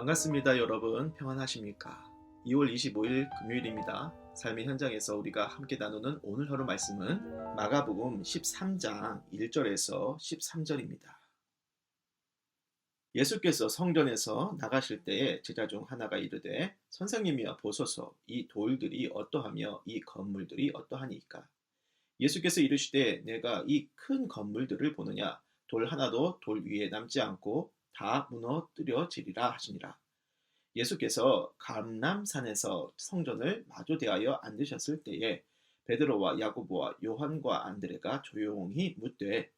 반갑습니다, 여러분. 평안하십니까? 2월 25일 금요일입니다. 삶의 현장에서 우리가 함께 나누는 오늘 하루 말씀은 마가복음 13장 1절에서 13절입니다. 예수께서 성전에서 나가실 때에 제자 중 하나가 이르되 선생님이여 보소서, 이 돌들이 어떠하며 이 건물들이 어떠하니까? 예수께서 이르시되 내가 이 큰 건물들을 보느냐? 돌 하나도 돌 위에 남지 않고 다 무너뜨려지리라 하시니라. 예수께서 감람산에서 성전을 마주 대하여 앉으셨을 때에 베드로와 야고보와 요한과 안드레가 조용히 묻되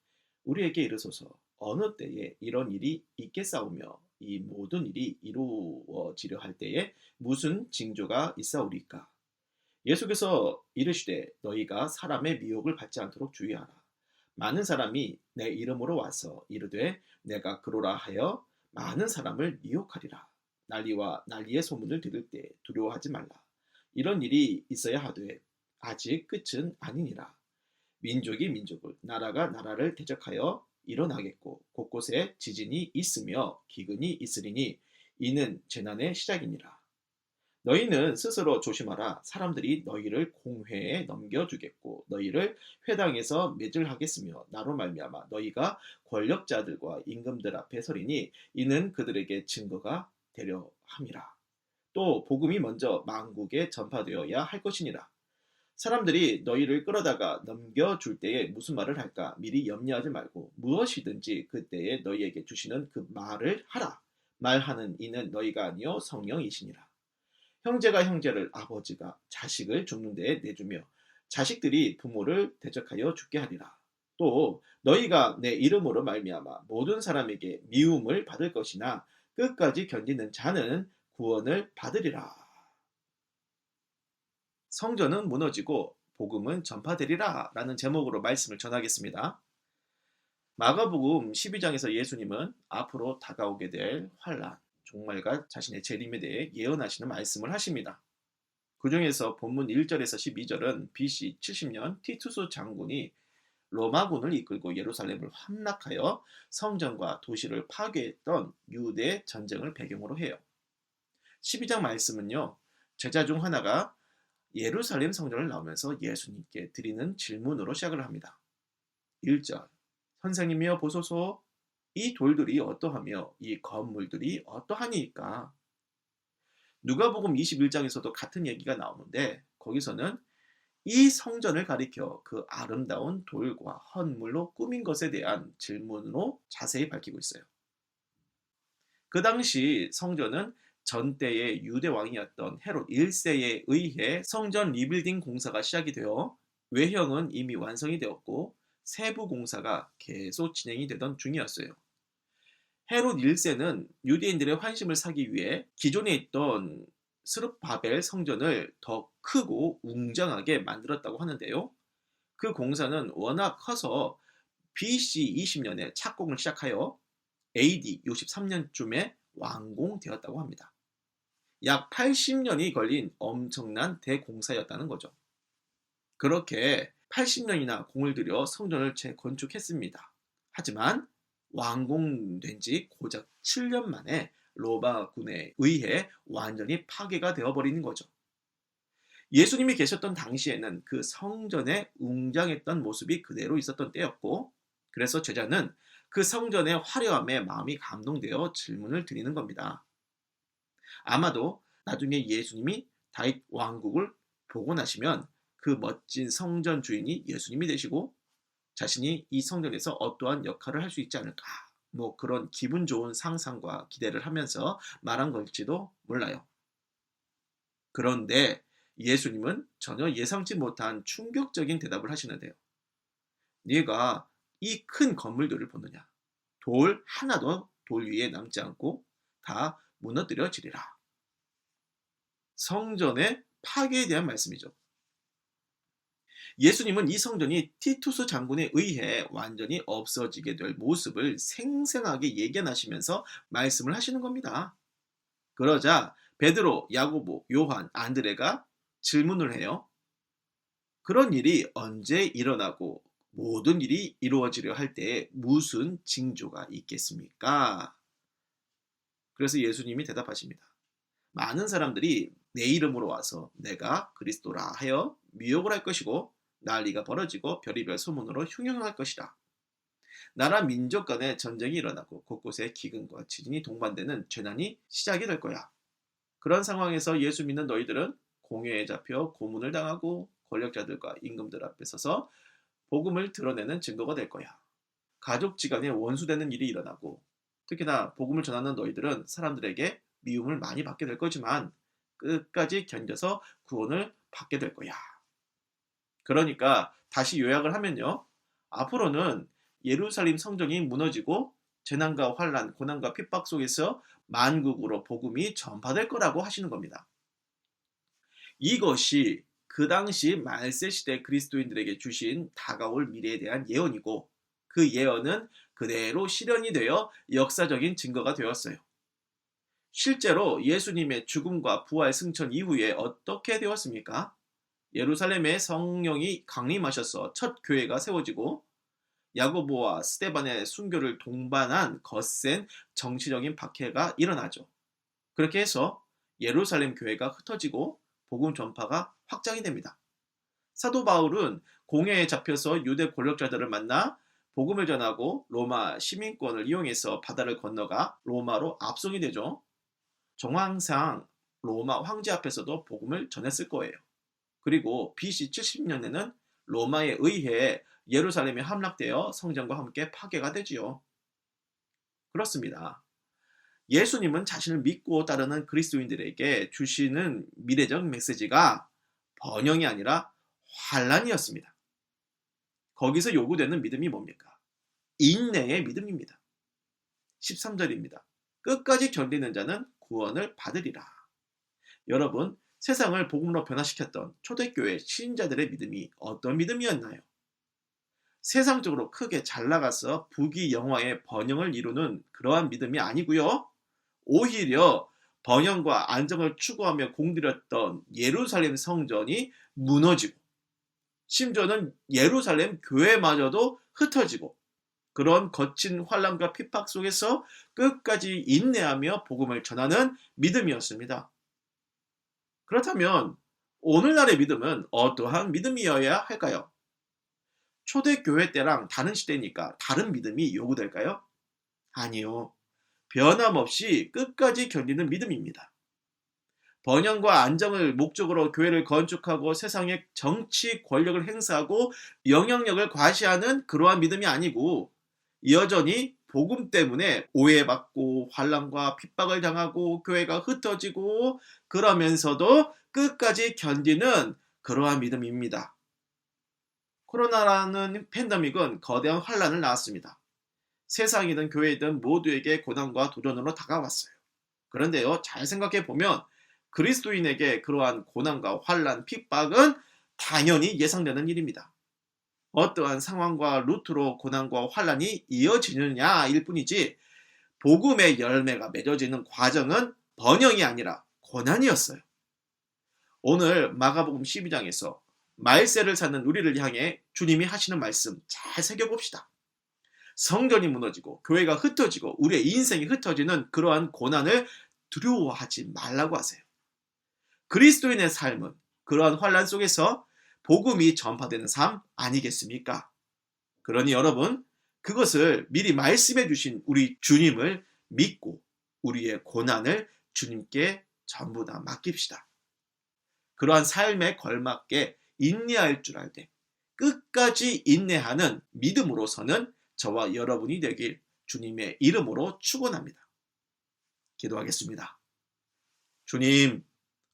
우리에게 이르소서, 어느 때에 이런 일이 있겠사오며 이 모든 일이 이루어지려 할 때에 무슨 징조가 있사오리까? 예수께서 이르시되 너희가 사람의 미혹을 받지 않도록 주의하라. 많은 사람이 내 이름으로 와서 이르되 내가 그로라 하여 많은 사람을 미혹하리라. 난리와 난리의 소문을 들을 때 두려워하지 말라. 이런 일이 있어야 하되 아직 끝은 아니니라. 민족이 민족을, 나라가 나라를 대적하여 일어나겠고 곳곳에 지진이 있으며 기근이 있으리니 이는 재난의 시작이니라. 너희는 스스로 조심하라. 사람들이 너희를 공회에 넘겨주겠고 너희를 회당에서 매질하겠으며 나로 말미암아 너희가 권력자들과 임금들 앞에 서리니 이는 그들에게 증거가 되려 함이라. 또 복음이 먼저 만국에 전파되어야 할 것이니라. 사람들이 너희를 끌어다가 넘겨줄 때에 무슨 말을 할까 미리 염려하지 말고 무엇이든지 그때에 너희에게 주시는 그 말을 하라. 말하는 이는 너희가 아니요 성령이시니라. 형제가 형제를, 아버지가 자식을 죽는 데에 내주며 자식들이 부모를 대적하여 죽게 하리라. 또 너희가 내 이름으로 말미암아 모든 사람에게 미움을 받을 것이나 끝까지 견디는 자는 구원을 받으리라. 성전은 무너지고 복음은 전파되리라 라는 제목으로 말씀을 전하겠습니다. 마가복음 12장에서 예수님은 앞으로 다가오게 될 환난, 종말과 자신의 재림에 대해 예언하시는 말씀을 하십니다. 그 중에서 본문 1절에서 12절은 BC 70년 티투스 장군이 로마군을 이끌고 예루살렘을 함락하여 성전과 도시를 파괴했던 유대 전쟁을 배경으로 해요. 12장 말씀은요, 제자 중 하나가 예루살렘 성전을 나오면서 예수님께 드리는 질문으로 시작을 합니다. 1절, 선생님이여 보소서, 이 돌들이 어떠하며 이 건물들이 어떠하니까? 누가복음 21장에서도 같은 얘기가 나오는데 거기서는 이 성전을 가리켜 그 아름다운 돌과 헌물로 꾸민 것에 대한 질문으로 자세히 밝히고 있어요. 그 당시 성전은 전때의 유대 왕이었던 헤롯 1세에 의해 성전 리빌딩 공사가 시작이 되어 외형은 이미 완성이 되었고 세부 공사가 계속 진행이 되던 중이었어요. 헤롯 1세는 유대인들의 환심을 사기 위해 기존에 있던 스룹바벨 성전을 더 크고 웅장하게 만들었다고 하는데요. 그 공사는 워낙 커서 BC 20년에 착공을 시작하여 AD 63년쯤에 완공되었다고 합니다. 약 80년이 걸린 엄청난 대공사였다는 거죠. 그렇게 80년이나 공을 들여 성전을 재건축했습니다. 하지만 완공된 지 고작 7년 만에 로마군에 의해 완전히 파괴가 되어버리는 거죠. 예수님이 계셨던 당시에는 그 성전의 웅장했던 모습이 그대로 있었던 때였고, 그래서 제자는 그 성전의 화려함에 마음이 감동되어 질문을 드리는 겁니다. 아마도 나중에 예수님이 다윗 왕국을 복원하시면 그 멋진 성전 주인이 예수님이 되시고 자신이 이 성전에서 어떠한 역할을 할 수 있지 않을까, 그런 기분 좋은 상상과 기대를 하면서 말한 걸지도 몰라요. 그런데 예수님은 전혀 예상치 못한 충격적인 대답을 하시는데요. 네가 이 큰 건물들을 보느냐? 돌 하나도 돌 위에 남지 않고 다 무너뜨려지리라. 성전의 파괴에 대한 말씀이죠. 예수님은 이 성전이 티투스 장군에 의해 완전히 없어지게 될 모습을 생생하게 예견하시면서 말씀을 하시는 겁니다. 그러자 베드로, 야고보, 요한, 안드레가 질문을 해요. 그런 일이 언제 일어나고 모든 일이 이루어지려 할 때에 무슨 징조가 있겠습니까? 그래서 예수님이 대답하십니다. 많은 사람들이 내 이름으로 와서 내가 그리스도라 하여 미혹을 할 것이고 난리가 벌어지고 별의별 소문으로 흉흉할 것이라. 나라 민족 간에 전쟁이 일어나고 곳곳에 기근과 지진이 동반되는 재난이 시작이 될 거야. 그런 상황에서 예수 믿는 너희들은 공회에 잡혀 고문을 당하고 권력자들과 임금들 앞에 서서 복음을 드러내는 증거가 될 거야. 가족지간에 원수되는 일이 일어나고 특히나 복음을 전하는 너희들은 사람들에게 미움을 많이 받게 될 거지만 끝까지 견뎌서 구원을 받게 될 거야. 그러니까 다시 요약을 하면요. 앞으로는 예루살렘 성전이 무너지고 재난과 환란, 고난과 핍박 속에서 만국으로 복음이 전파될 거라고 하시는 겁니다. 이것이 그 당시 말세 시대 그리스도인들에게 주신 다가올 미래에 대한 예언이고 그 예언은 그대로 실현이 되어 역사적인 증거가 되었어요. 실제로 예수님의 죽음과 부활 승천 이후에 어떻게 되었습니까? 예루살렘에 성령이 강림하셔서 첫 교회가 세워지고 야고보와 스데반의 순교를 동반한 거센 정치적인 박해가 일어나죠. 그렇게 해서 예루살렘 교회가 흩어지고 복음 전파가 확장이 됩니다. 사도 바울은 공회에 잡혀서 유대 권력자들을 만나 복음을 전하고 로마 시민권을 이용해서 바다를 건너가 로마로 압송이 되죠. 정황상 로마 황제 앞에서도 복음을 전했을 거예요. 그리고 BC 70년에는 로마에 의해 예루살렘이 함락되어 성전과 함께 파괴가 되지요. 그렇습니다. 예수님은 자신을 믿고 따르는 그리스도인들에게 주시는 미래적 메시지가 번영이 아니라 환란이었습니다. 거기서 요구되는 믿음이 뭡니까? 인내의 믿음입니다. 13절입니다. 끝까지 견디는 자는 구원을 받으리라. 여러분, 세상을 복음으로 변화시켰던 초대교회 신자들의 믿음이 어떤 믿음이었나요? 세상적으로 크게 잘 나가서 부귀영화의 번영을 이루는 그러한 믿음이 아니고요. 오히려 번영과 안정을 추구하며 공들였던 예루살렘 성전이 무너지고 심지어는 예루살렘 교회마저도 흩어지고 그런 거친 환란과 핍박 속에서 끝까지 인내하며 복음을 전하는 믿음이었습니다. 그렇다면 오늘날의 믿음은 어떠한 믿음이어야 할까요? 초대교회 때랑 다른 시대니까 다른 믿음이 요구될까요? 아니요. 변함없이 끝까지 견디는 믿음입니다. 번영과 안정을 목적으로 교회를 건축하고 세상의 정치 권력을 행사하고 영향력을 과시하는 그러한 믿음이 아니고 여전히 복음 때문에 오해받고 환난과 핍박을 당하고 교회가 흩어지고 그러면서도 끝까지 견디는 그러한 믿음입니다. 코로나라는 팬데믹은 거대한 환란을 낳았습니다. 세상이든 교회이든 모두에게 고난과 도전으로 다가왔어요. 그런데요, 잘 생각해 보면 그리스도인에게 그러한 고난과 환란, 핍박은 당연히 예상되는 일입니다. 어떠한 상황과 루트로 고난과 환란이 이어지느냐일 뿐이지 복음의 열매가 맺어지는 과정은 번영이 아니라 고난이었어요. 오늘 마가복음 12장에서 말세를 사는 우리를 향해 주님이 하시는 말씀 잘 새겨봅시다. 성전이 무너지고 교회가 흩어지고 우리의 인생이 흩어지는 그러한 고난을 두려워하지 말라고 하세요. 그리스도인의 삶은 그러한 환란 속에서 복음이 전파되는 삶 아니겠습니까? 그러니 여러분, 그것을 미리 말씀해 주신 우리 주님을 믿고 우리의 고난을 주님께 전부 다 맡깁시다. 그러한 삶에 걸맞게 인내할 줄 알되 끝까지 인내하는 믿음으로서는 저와 여러분이 되길 주님의 이름으로 축원합니다. 기도하겠습니다. 주님,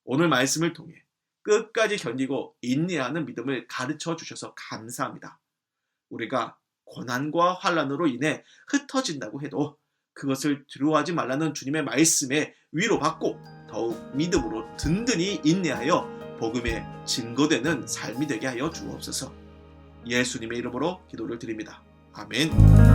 오늘 말씀을 통해 끝까지 견디고 인내하는 믿음을 가르쳐 주셔서 감사합니다. 우리가 고난과 환난으로 인해 흩어진다고 해도 그것을 두려워하지 말라는 주님의 말씀에 위로받고 더욱 믿음으로 든든히 인내하여 복음의 증거되는 삶이 되게 하여 주옵소서. 예수님의 이름으로 기도를 드립니다. 아멘.